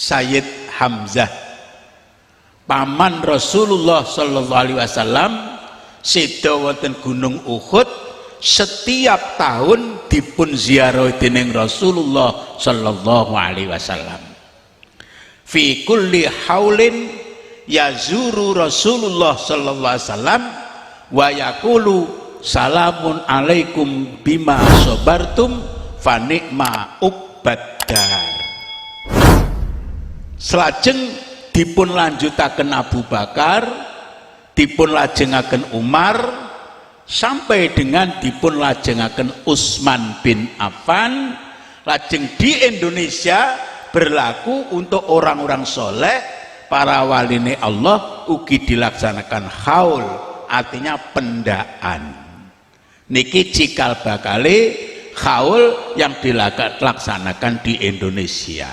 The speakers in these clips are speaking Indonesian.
Sayyid Hamzah, paman Rasulullah sallallahu alaihi wasallam, seda wonten Gunung Uhud, setiap tahun dipun ziarah dening Rasulullah sallallahu alaihi wasallam. Fi kulli haulin yazuru Rasulullah sallallahu alaihi wasallam wa yaqulu salamun alaikum bima sabartum fa ni'ma ubbadar. Selajeng dipun lanjutaken Abu Bakar, dipun lajengaken Umar, sampai dengan dipun lajengaken Utsman bin Affan. Lajeng di Indonesia berlaku untuk orang-orang soleh, para waline Allah, ugi dilaksanakan haul, artinya pendaan. Niki cikal bakale haul yang dilaksanakan di Indonesia.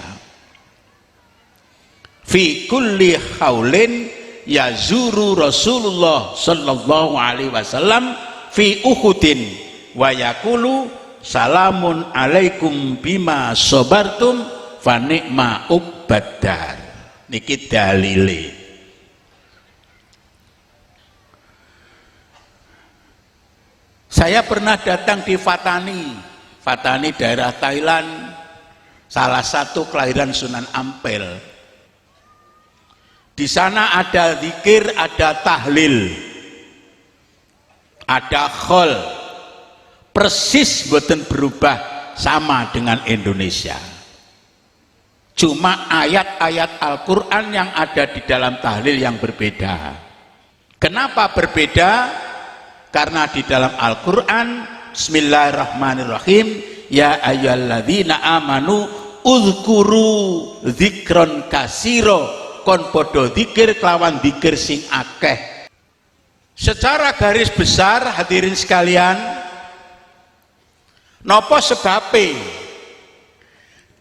Fi kulli haulin yazuru Rasulullah sallallahu alaihi wasallam fi Uhudin wa yaqulu salamun alaikum bima sabartum fa ni'ma ubbadar. Niki dalile. Saya pernah datang di Fatani daerah Thailand, salah satu kelahiran Sunan Ampel. Di sana ada zikir, ada tahlil, ada khol, persis boten berubah, sama dengan Indonesia. Cuma ayat-ayat Al-Quran yang ada di dalam tahlil yang berbeda. Kenapa berbeda? Karena di dalam Al-Quran, Bismillahirrahmanirrahim, ya ayyuhalladzina amanu uzkuru dzikron kasiro, kon podo dzikir kelawan dzikir sing akeh. Secara garis besar hadirin sekalian, nopo sebabe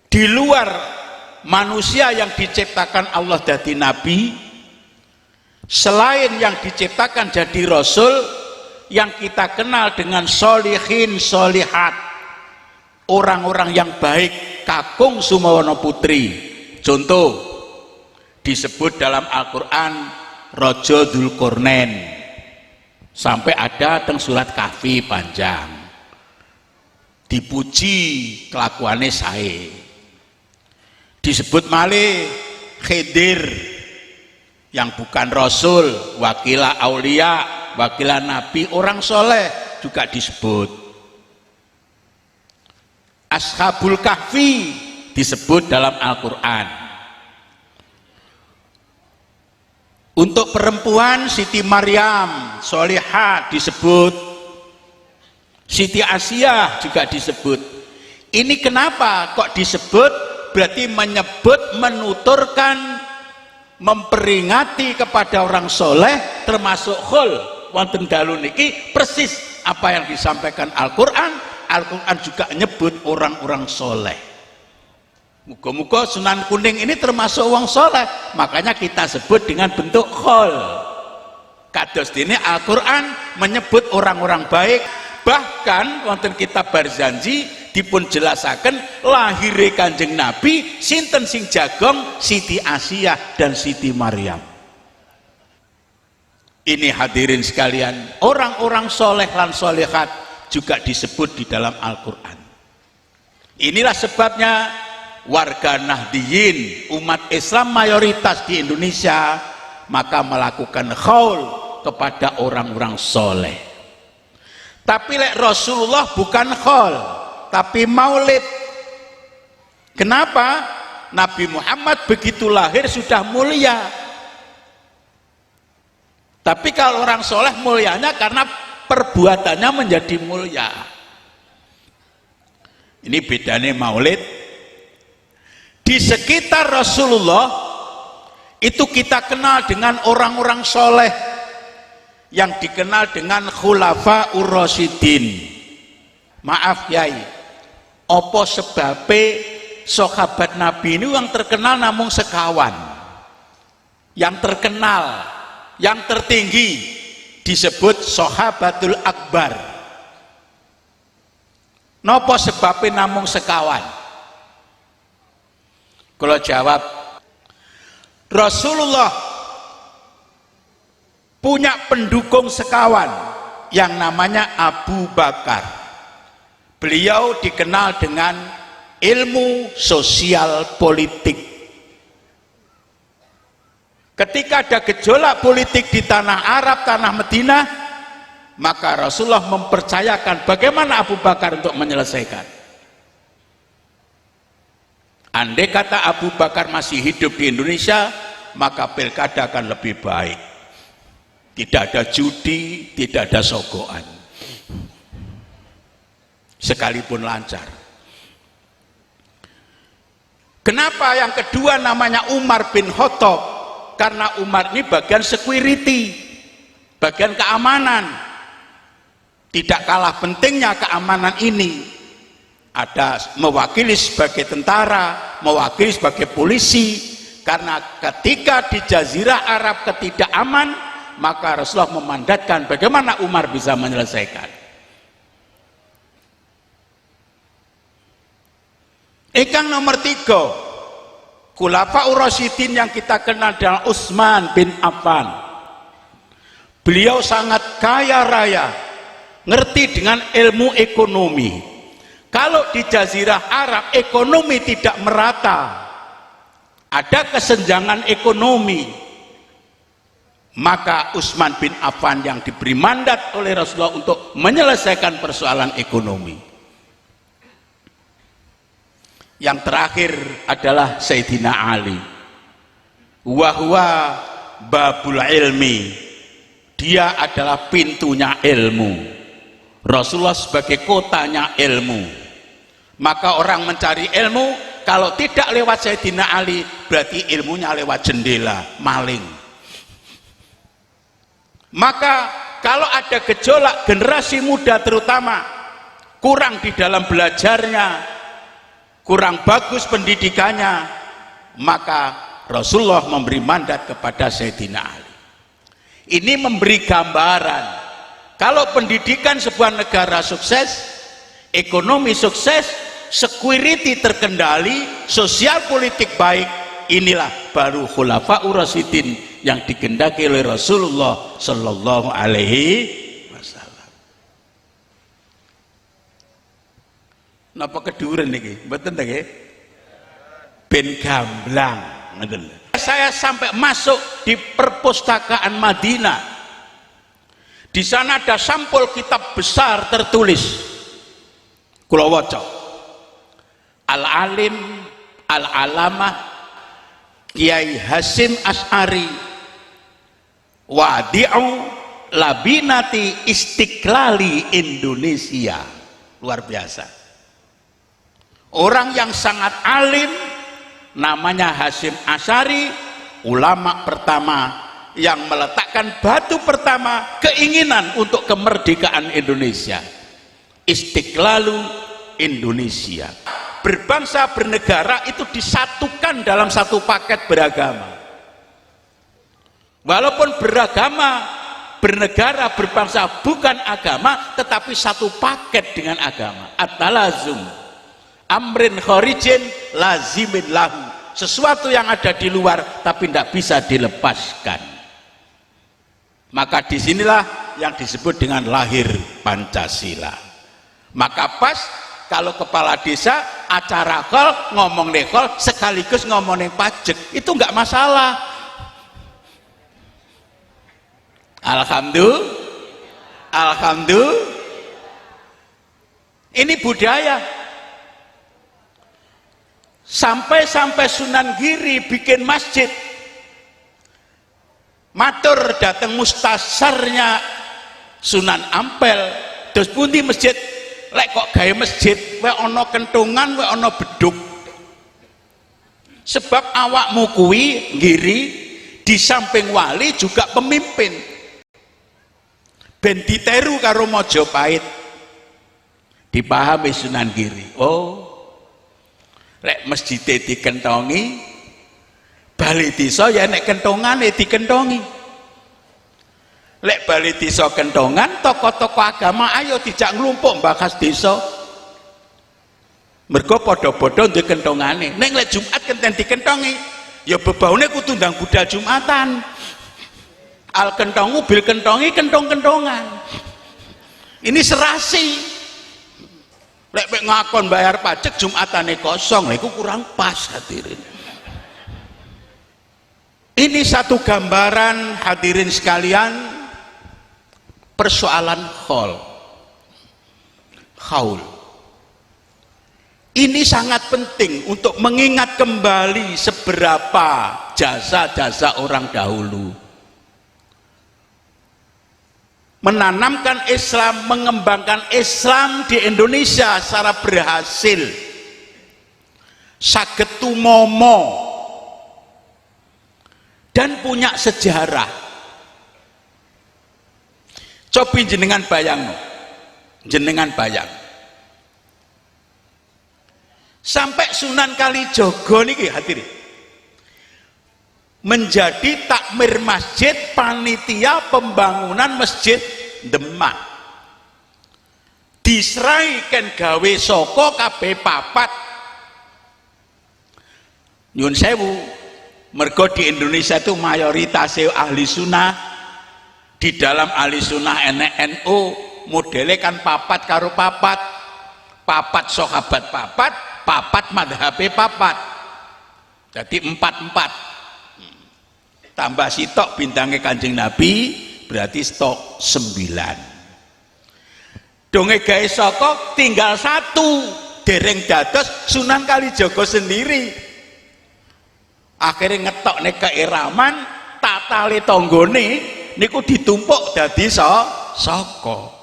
di luar manusia yang diciptakan Allah dadi nabi, selain yang diciptakan jadi rasul, yang kita kenal dengan solihin solihat, orang-orang yang baik, kakung sumawana putri. Contoh disebut dalam Al-Quran Raja Dzulqarnain, sampai ada teng surat Kahfi panjang, dipuji kelakuannya sae. Disebut malih Khidir yang bukan rasul, wakila aulia, wakila nabi, orang soleh juga disebut. Ashabul Kahfi disebut dalam Al-Quran. Untuk perempuan Siti Maryam Solihat disebut, Siti Asiyah juga disebut. Ini kenapa kok disebut? Berarti menyebut, menuturkan, memperingati kepada orang soleh, termasuk khul wonten dalu niki persis apa yang disampaikan Al-Quran. Al-Quran juga menyebut orang-orang soleh. Muga-muga Sunan Kuning ini termasuk wong soleh, makanya kita sebut dengan bentuk khol. Kados dene Al-Quran menyebut orang-orang baik. Bahkan wonten kitab Barzanji dipun jelasaken lahire Kanjeng Nabi sinten sing jagong, Siti Asiyah dan Siti Maryam. Ini hadirin sekalian, orang-orang soleh lan solehat juga disebut di dalam Al-Quran. Inilah sebabnya warga Nahdiyin, umat Islam mayoritas di Indonesia, maka melakukan khaul kepada orang-orang soleh. Tapi Rasulullah bukan khaul, tapi maulid. Kenapa? Nabi Muhammad begitu lahir sudah mulia. Tapi kalau orang soleh mulianya karena perbuatannya menjadi mulia. Ini bedanya maulid. Di sekitar Rasulullah itu kita kenal dengan orang-orang soleh yang dikenal dengan khulafaur rasyidin. Maaf Yai, apa sebabe sahabat Nabi ini yang terkenal namung sekawan? Yang terkenal, yang tertinggi disebut sahabatul akbar. Napa sebabe namung sekawan? Kalau jawab, Rasulullah punya pendukung sekawan yang namanya Abu Bakar. Beliau dikenal dengan ilmu sosial politik. Ketika ada gejolak politik di tanah Arab, tanah Madinah, maka Rasulullah mempercayakan bagaimana Abu Bakar untuk menyelesaikan. Andai kata Abu Bakar masih hidup di Indonesia, maka pilkada akan lebih baik. Tidak ada judi, tidak ada sogokan. Sekalipun lancar. Kenapa yang kedua namanya Umar bin Khattab? Karena Umar ini bagian security, bagian keamanan. Tidak kalah pentingnya keamanan ini. Ada mewakili sebagai tentara, mewakili sebagai polisi. Karena ketika di Jazirah Arab ketidak aman, maka Rasulullah memandatkan bagaimana Umar bisa menyelesaikan. Ingkang nomor 3, Khulafaur Rasyidin yang kita kenal dengan Utsman bin Affan. Beliau sangat kaya raya, ngerti dengan ilmu ekonomi. Kalau di Jazirah Arab ekonomi tidak merata, ada kesenjangan ekonomi, maka Utsman bin Affan yang diberi mandat oleh Rasulullah untuk menyelesaikan persoalan ekonomi. Yang terakhir adalah Sayyidina Ali. Wahwa babul ilmi, dia adalah pintunya ilmu. Rasulullah sebagai kotanya ilmu. Maka orang mencari ilmu, kalau tidak lewat Sayyidina Ali, berarti ilmunya lewat jendela, maling. Maka kalau ada gejolak generasi muda terutama kurang di dalam belajarnya, kurang bagus pendidikannya, maka Rasulullah memberi mandat kepada Sayyidina Ali. Ini memberi gambaran kalau pendidikan sebuah negara sukses, ekonomi sukses, security terkendali, sosial politik baik, inilah baru Khulafaur Rasyidin yang dikehendaki oleh Rasulullah Sallallahu Alaihi Wasallam. Napa keduren niki? Mboten ta nggih? Ben gamblang, ngoten. Saya sampai masuk di perpustakaan Madinah. Di sana ada sampul kitab besar tertulis. Kula waca. Al-Alim Al-Alamah Kiai Hasyim Asy'ari Wadi'u Labinati Istiqlali Indonesia. Luar biasa. Orang yang sangat alim, namanya Hasyim Asy'ari, ulama pertama yang meletakkan batu pertama keinginan untuk kemerdekaan Indonesia. Istiqlalu Indonesia. Berbangsa bernegara itu disatukan dalam satu paket beragama. Walaupun beragama, bernegara, berbangsa bukan agama, tetapi satu paket dengan agama. At-talazum amrin kharijin lazimin lahu, sesuatu yang ada di luar tapi tidak bisa dilepaskan. Maka disinilah yang disebut dengan lahir Pancasila. Maka pas kalau kepala desa acara kol ngomong nekol sekaligus ngomong pajak, itu enggak masalah. Alhamdulillah, alhamdulillah. Ini budaya. Sampai Sunan Giri bikin masjid, matur datang mustasarnya Sunan Ampel, terus pundi masjid, lek kok gawe masjid we ana kentongan, we ana beduk. Sebab awakmu kuwi Giri di samping wali juga pemimpin, ben diteru karo Majapahit. Dipahami Sunan Giri. Oh, lek masjid dikentongi, bali desa ya nek kentongane dikentongi. Lek bali desa kentongan, tokoh-tokoh agama ayo dijak nglumpuk bahas desa. Mergo padha-padha ndek kentongane. Nek lek Jumat kenten dikentongi, ya bebaune kudu ndang budal Jumatan. Al kentongu bil kentongi kentong-kentongan. Ini serasi. Lek ngakon bayar pajak Jumatane kosong, lha iku kurang pas hadirin. Ini satu gambaran hadirin sekalian persoalan haul. Ini sangat penting untuk mengingat kembali seberapa jasa-jasa orang dahulu. Menanamkan Islam, mengembangkan Islam di Indonesia secara berhasil. Saged tumomo dan punya sejarah. Cobi jenengan bayang. Sampai Sunan Kalijaga niki hadirin menjadi takmir masjid panitia pembangunan masjid Demak. Disraikan gawe saka kabeh papat. Nyun sewu, mergo di Indonesia itu mayoritas ahli sunnah. Di dalam ahli sunnah NU modelnya kan papat karo papat, papat sahabat papat madhabe papat. Jadi 4-4. Tambah sitok bintangnya Kanjeng Nabi berarti stok 9. Donge gawe saka tinggal 1 dereng dados Sunan Kalijaga sendiri. Akhirnya ngetok nek keiraman tatale tanggane niku ditumpuk dadi saka.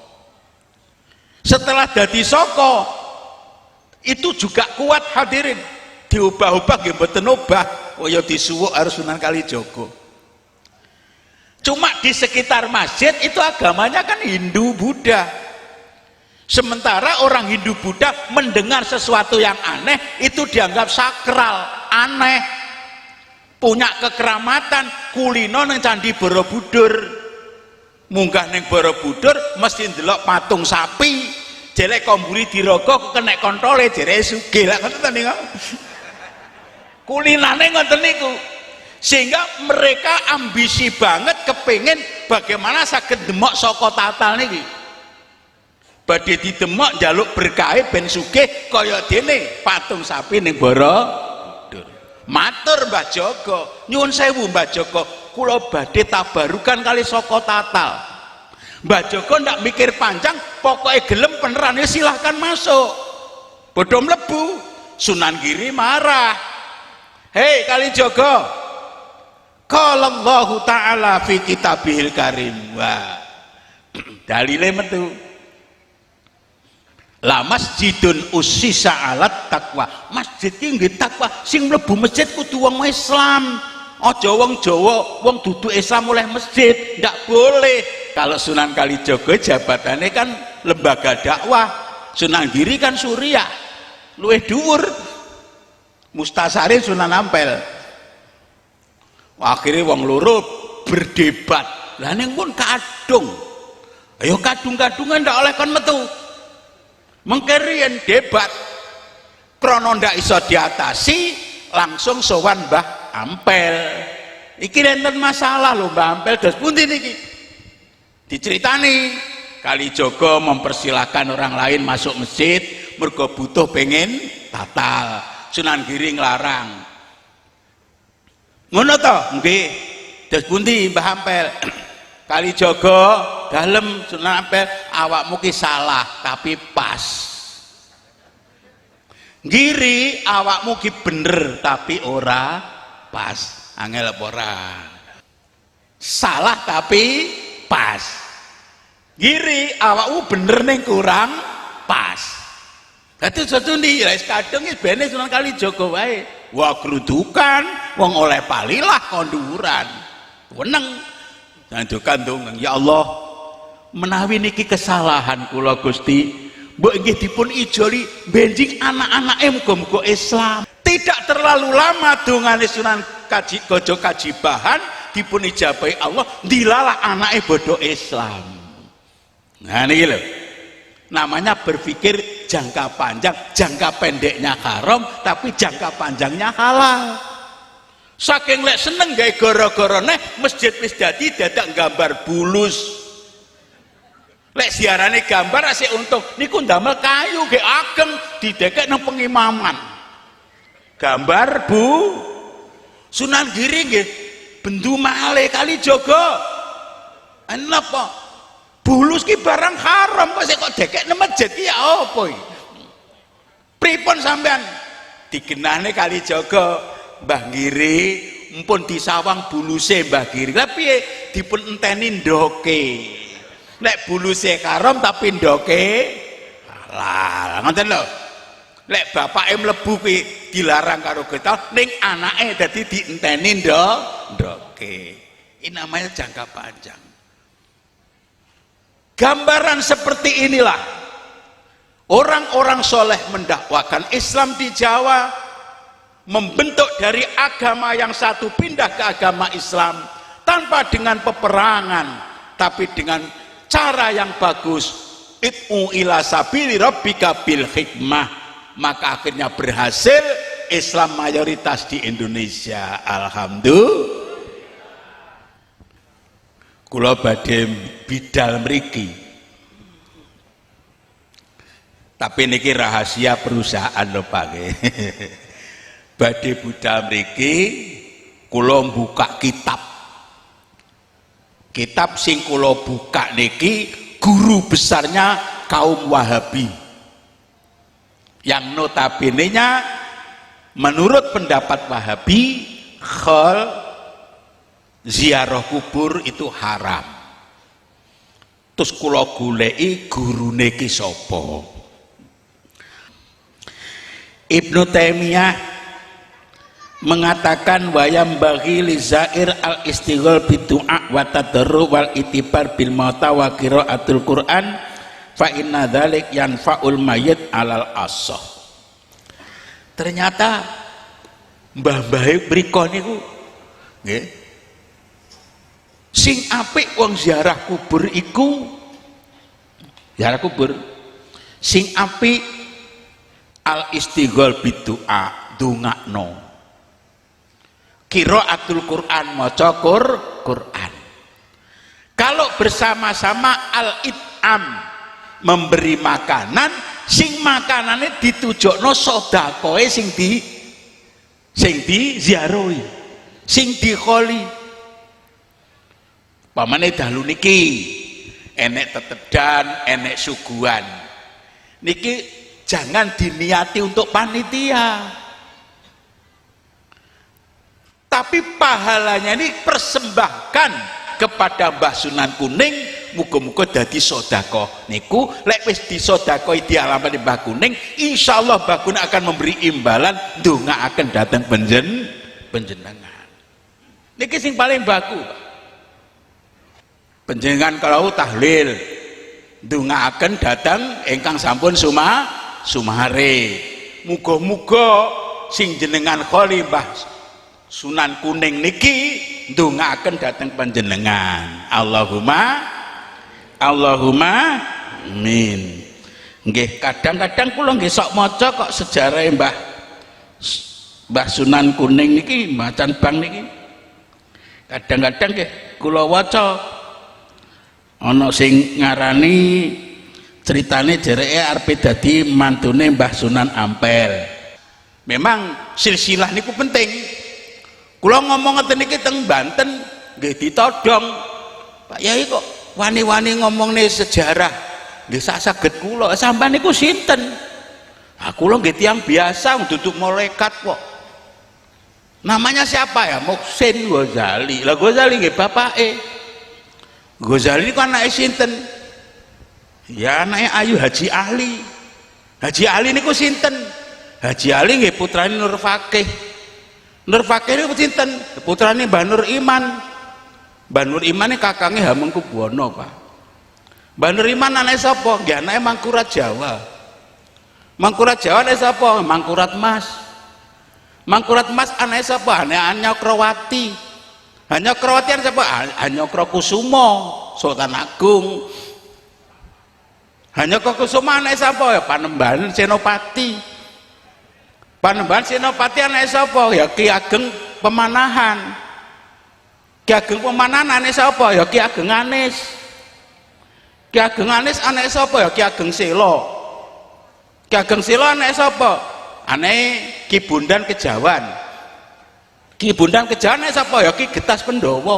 Setelah dadi saka itu juga kuat hadirin, diubah-ubah nggih mboten obah, kaya disuwuk harus Sunan Kalijaga. Cuma di sekitar masjid itu agamanya kan Hindu Buddha. Sementara orang Hindu Buddha mendengar sesuatu yang aneh itu dianggap sakral, aneh, punya kekeramatan. Kulino nang Candi Borobudur, munggah neng Borobudur mesti ndelok patung sapi, jelek komburi dirogo kena kontole jere sugih. Lah ngoten niku. Kulinane ngoten niku. Sehingga mereka ambisi banget kepingin bagaimana saged demok saka tatal niki. Badhe didemok njaluk berkah ben sugih kaya dene patung sapi ning Borobudur. Matur Mbah Joko, nyuwun sewu Mbah Joko, kula badhe tabarukan kali saka tatal. Mbah Joko ndak mikir panjang, pokoknya gelem peneran ya silahkan masuk. Bodho mlebu, Sunan Giri marah. Hei Kalijaga, qala Allahu ta'ala fi kitabihil karim. Wah, dalile metu. La masjidun ussisa alat takwa. Masjid ki nggih takwa, sing mlebu masjid kudu wong Islam. Aja wong Jawa, wong dudu Islam oleh masjid, ndak boleh. Kalau Sunan Kalijaga jabatannya kan lembaga dakwah. Sunan Giri kan Surya, luwih dhuwur. Mustasari Sunan Ampel. Akhirnya wong loro berdebat. Lah ning pun kadung. Ayo kadung-kadungan ndak oleh kon metu. Mengkerian debat. Krono ndak iso diatasi, langsung sowan Mbah Ampel. Iki enten masalah lho Mbah Ampel, dos pundi niki? Diceritani, Kalijaga mempersilahkan orang lain masuk masjid mergo butuh pengen tatal. Sunan Giri nglarang. Ngono to? Nggih. Dos pundi Mbah Ampel? Kalijaga dalem Sunan Ampel, awakmu ki salah tapi pas. Giri awakmu ki bener tapi ora pas. Angel apa ora? Salah tapi pas. Giri awakmu bener ning kurang pas. Dadi sesuatu ndi wis kadung iki bene Sunan Kalijaga wae. Wah grudukan, wong oleh palilah konduran. Weneng. Sandukan dongeng, ya Allah, menawi niki kesalahan kula Gusti, mbok nggih dipun ijoli benjing anak-anake muga-muga Islam. Tidak terlalu lama dongane Sunan Kalijaga Kajibahan dipun ijabahi Allah, dilalah anake bodo Islam. Nah niki lho. Namanya berpikir jangka panjang, jangka pendeknya haram, tapi jangka panjangnya halal. Saking lek seneng gawe gara-gara neh masjid wis dadi dadak gambar bulus. Lek siarane gambar asik untung niku ndamel kayu ge ageng didekek nang pengimaman. Gambar Bu Sunan Giri nggih bendu male kali jaga. Napa? Bulus ki barang haram kok dekek nang masjid ki ya apa iki? Pripun sampean? Digenahne kali jaga. Mbah Giri mpun disawang buluse Mbah Giri. Lah piye dipun enteni ndoke. Lek buluse karom tapi ndoke halal. Ngoten lho. Lek bapake mlebu kuwi dilarang karo getah ning anake dadi dienteni ndoke. Ini namanya jangka panjang. Gambaran seperti inilah orang-orang soleh mendakwakan Islam di Jawa, membentuk dari agama yang satu pindah ke agama Islam tanpa dengan peperangan tapi dengan cara yang bagus. Id'u ila sabili rabbika bil hikmah, maka akhirnya berhasil. Islam mayoritas di Indonesia, alhamdulillah. Kula badhe bidal mriki, tapi niki rahasia perusahaan lho Pak. Badhe budal mriki kula buka kitab sing kula buka niki guru besarnya kaum Wahabi yang notabene-nya menurut pendapat Wahabi ziarah kubur itu haram. Terus kula goleki gurune ki sapa? Ibnu Taimiyah mengatakan wayam bagi lizair al istighol bidu'a wa tadarru wal itibar bil mauta wa qiraatul Qur'an fa inna dzalik yanfa'ul mayyit alal asah. Ternyata mbah-mbah mriko niku nggih sing apik wong ziarah kubur iku sing apik al istighol bidu'a, dongakno, qiraatul Quran, maca Quran. Kalau bersama-sama al-it'am, memberi makanan, sing makanane ditujokno sedekahe sing diziarahi, sing dikholi. Pamane dalu niki enek tetedan, enek suguhan. Niki jangan diniati untuk panitia. Tapi pahalanya ini persembahkan kepada Mbah Sunan Kuning, muga-muga dadi sedekah. Niku lek wis disedekahi di alamat Mbah Kuning, insyaallah Mbah Kuning akan memberi imbalan, ndongaaken dhateng panjenengan. Niki sing paling baku. Panjenengan kalau tahlil ndongaaken dhateng ingkang sampun sumare. Muga-muga sing jenengan kholi Mbah Sunan Kuning niki ndongaaken dhateng panjenengan. Allahumma amin. Nggih, kadang-kadang kula nggih sok maca kok sejarah Mbah Sunan Kuning niki, macan bang niki. Kadang-kadang nggih kula waca ana sing ngarani ceritane jereke arep dadi mantune Mbah Sunan Ampel. Memang silsilah niku penting. Kula ngomong ngeten iki teng Banten nggih ditodong. Pak Yai kok wani-wani ngomongne sejarah nggih sak saged kula. Sampeyan niku sinten? Ah kula nggih tiyang biasa duduk malaikat kok. Namanya siapa ya? Muhsin Ghazali. Lah Ghazali nggih bapake. Ghazali niku anake sinten? Ya anake Ayu Haji Ali. Haji Ali niku sinten? Haji Ali nggih putrane Nur Fakih. Nur Fakih niku sinten? Putrane Mbah Nur Iman. Mbah Nur Iman iki kakange Hamengkubuwana, Pak. Mbah Nur Iman anake sapa? Nggih anake Mangkurat Jawa. Mangkurat Jawa anake sapa? Mangkurat Mas. Mangkurat Mas anake sapa? Anake Anyokrawati. Anyokrawati anake sapa? Anyokrakusuma, Sultan Agung. Anyokrakusuma anake sapa? Ya Panembahan Senopati. Panembahan Senopati anake sapa? Ya Ki Ageng pemanahan. Ki Ageng Pemanahan ane sapa ya Ki Ageng Anis. Ki Ageng Anis anak sapa ya Ki Ageng Selo. Ki Ageng Selo anak sapa? Ane Ki Bondan Kejawan. Ki Bondan Kejawan anak sapa ya Ki Getas Pendowo.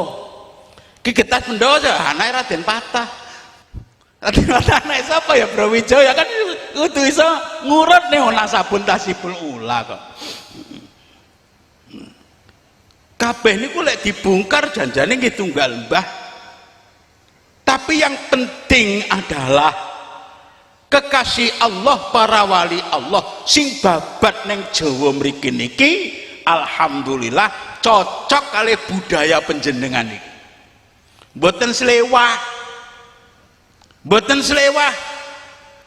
Ki Getas Pendowo ya anak Raden Patah. Raden Patah anak sapa ya Brawijaya kan kudu iso ngurut nih ana sabun tasibul ula kok. Kabeh niku lek dibongkar janjane nggih tunggal mbah. Tapi yang penting adalah kekasih Allah, para wali Allah sing babat neng Jawa mriki niki alhamdulillah cocok kali budaya panjenengan niki. Mboten slewah. Mboten slewah.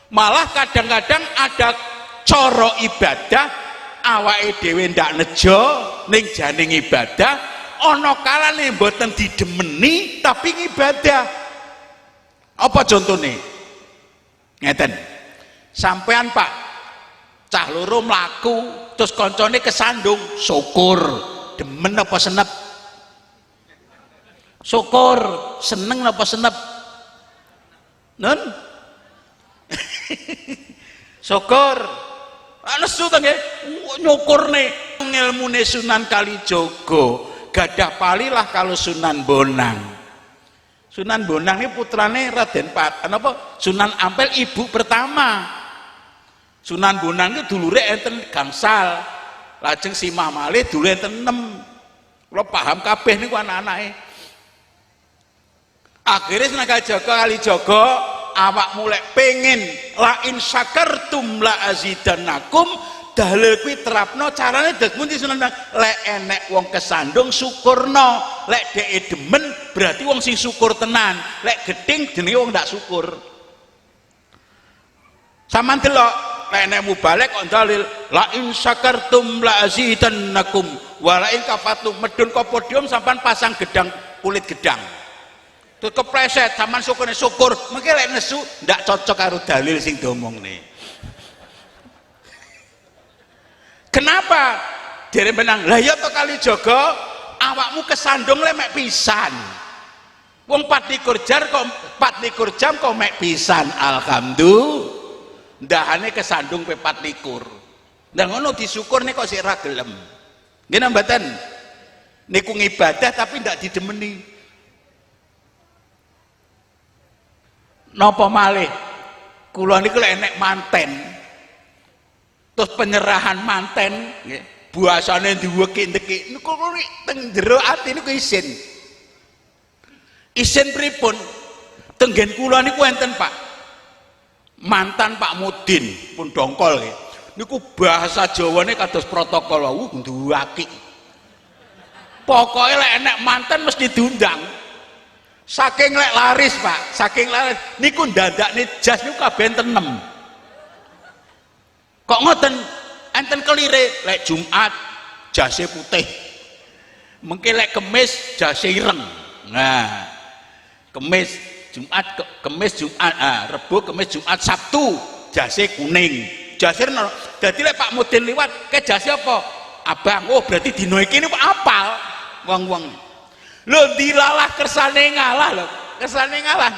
Malah kadang-kadang ada cara ibadah awake dhewe ndak nejo ning janing ibadah ana kalane mboten didemeni tapi ngibadah. Apa contone? Ngeten. Sampean Pak cah loro mlaku terus kancane kesandung, syukur. Demen apa senep? Syukur. Seneng apa senep? Nun? Syukur. Nesu to nggih nyukurne ngilmune Sunan Kalijaga gadah palilah kalau Sunan Bonang. Sunan Bonang ini putrane Raden Patah napa Sunan Ampel ibu pertama. Sunan Bonang itu dulure enten gangsal. Lajeng Simah Malih dulure enten 6. Kula paham kabeh niku anak-anake. Akhirnya Sunan Kalijaga awak mulai pengen la in syakartum la azidannakum dalil kuwi terapno carane dadi pundi Sunan lek enek wong kesandung syukurno lek dhek demen berarti wong sing syukur tenan lek geding jenenge wong ndak syukur. Sampeyan delok lek enek mubalek kok dalil la in syakartum la azidannakum wa la in kafatum medun ke podium sampean pasang gedang kulit gedang. Terus kepleset sampean syukur mengki lek nesu ndak cocok karo dalil sing diomongne. Kenapa? Dere menang. Lah ya to Kalijaga awakmu kesandung le mek pisan. Wong 24 jam kok mek pisan. Alhamdulillah. Ndahane kesandung pe 24. Lah ngono disyukurne kok sik ra gelem. Nggih napa mboten? Niku ngibadah tapi ndak didemeni. Napa malih kula niku lek enek manten terus penyerahan manten nggih buasane diweki-ndeki niku teng jero ati niku isin pripun tenggen kula niku enten Pak mantan Pak Mudin pun dongkol nggih niku bahasa Jawane kados protokol nduwaki pokoke lek enek manten mesti diundang. Saking lek laris Pak, saking laris niku ndadakne jas niku kabeh enten 6. Kok ngoten enten kelire lek Jumat jase putih. Mengki lek Kemis jase ireng. Nah, Kemis Jumat, Rebo Kemis Jumat Sabtu jase kuning. Jase dadi lek Pak Mudin liwat ke jase apa? Abang, oh berarti dino iki niku apal wong-wong. Lho dilalah kersane ngalah lho, kersane ngalah.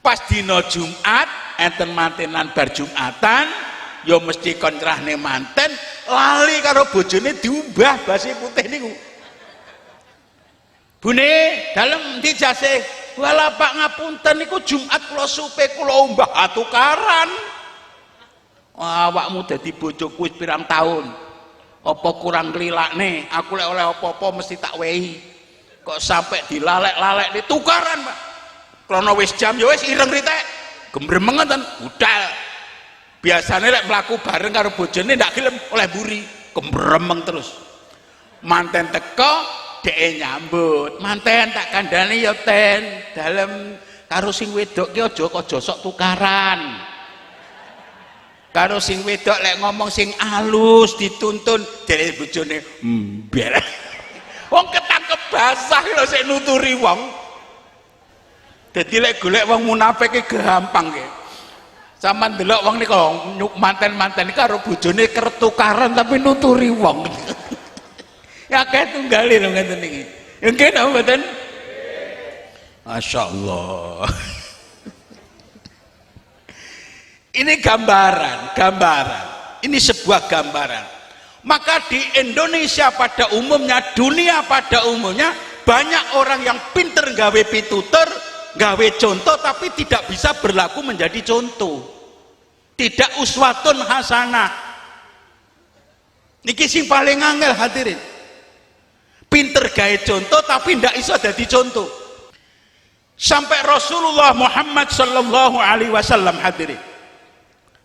Pas dina Jumat enten mantenan bar Jumatan, ya mesti kon crahne manten, lali karo bojone diumbah basi putih niku. Bune, dalem ndi jase? Wala Pak ngapunten niku Jumat kula supe kula umbah atukaran. Awakmu dadi bojoku wis pirang taun. Apa kurang nglilakne? Aku lek oleh apa-apa mesti tak wehi. Kok sampai dilalek-lalek di tukaran Pak krono wis jam ya wis ireng ritek gembremeng ngoten budal biasanya lek mlaku bareng karo bojone ndak gelem oleh buri gembremeng terus manten teko dhek nyambut manten tak kandhani ya ten dalem karo sing wedok ki aja sok tukaran karo sing wedok lek ngomong sing alus dituntun dari bojone biar wong ketangkep basah lho sik nuturi wong. Dadi lek golek wong munafik ki gampang nggih. Sampeyan delok wong niku manten-manten karo bojone kerep tukaran tapi nuturi wong. Ya kayak tunggali lho ngeten iki. Ya kene mboten? Masya Allah. Ini gambaran. Ini sebuah gambaran. Maka di Indonesia pada umumnya, dunia pada umumnya, banyak orang yang pinter gawe pitutur, gawe contoh, tapi tidak bisa berlaku menjadi contoh. Tidak uswatun hasanah. Niki sing paling angel hadirin. Pinter gawe contoh tapi tidak iso dadi contoh. Sampai Rasulullah Muhammad sallallahu alaihi wasallam hadirin.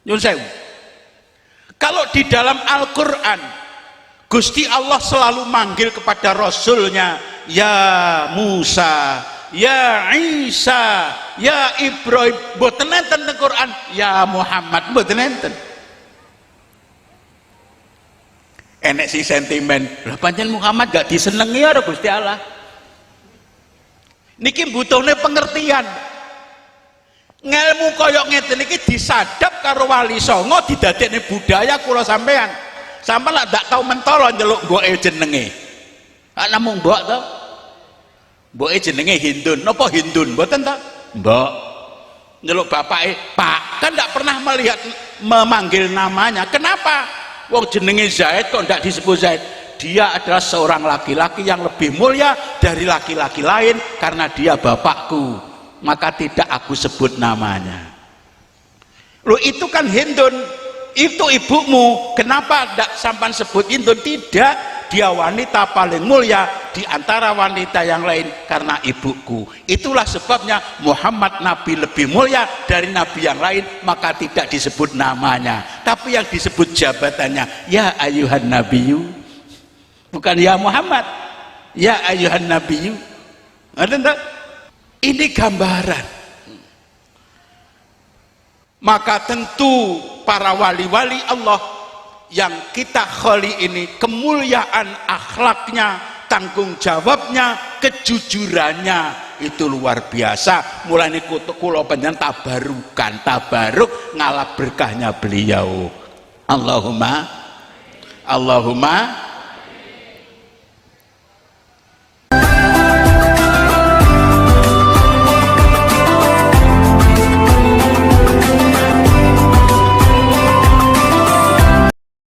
Nyun sewu. Kalau di dalam Al-Qur'an Gusti Allah selalu manggil kepada Rasulnya, ya Musa, ya Isa, ya Ibrahim. Mboten enten teng Quran, ya Muhammad, mboten enten. Enek si sentimen, lha pancen Muhammad gak disenengi karo Gusti Allah. Niki butuhne pengertian. Ngelmu koyok ngeten iki disadap karo Wali Songo, didadekne budaya kula sampean. Sampeyan lak ndak tau mentolo njeluk mboke jenenge. Lak namung mbok to. Mboke jenenge Hindun. Napa Hindun? Mboten to? Mbok. Njeluk bapake, Pak. Kan ndak pernah melihat memanggil namanya. Kenapa? Wong jenenge Zaid kok ndak disebut Zaid? Dia adalah seorang laki-laki yang lebih mulia dari laki-laki lain karena dia bapakku. Maka tidak aku sebut namanya. Loh itu kan Hindun, itu ibumu, kenapa tidak sampan sebut Hindun? Tidak, dia wanita paling mulia di antara wanita yang lain karena ibuku. Itulah sebabnya Muhammad Nabi lebih mulia dari Nabi yang lain, maka tidak disebut namanya, tapi yang disebut jabatannya, ya ayuhan nabiyyu. Bukan ya Muhammad, ya ayuhan nabiyyu. Ada enggak? Ini gambaran. Maka tentu para wali-wali Allah yang kita kholi ini, kemuliaan akhlaknya, tanggung jawabnya, kejujurannya itu luar biasa. Mulai kula panjenengan tabaruk ngalap berkahnya beliau. Allahumma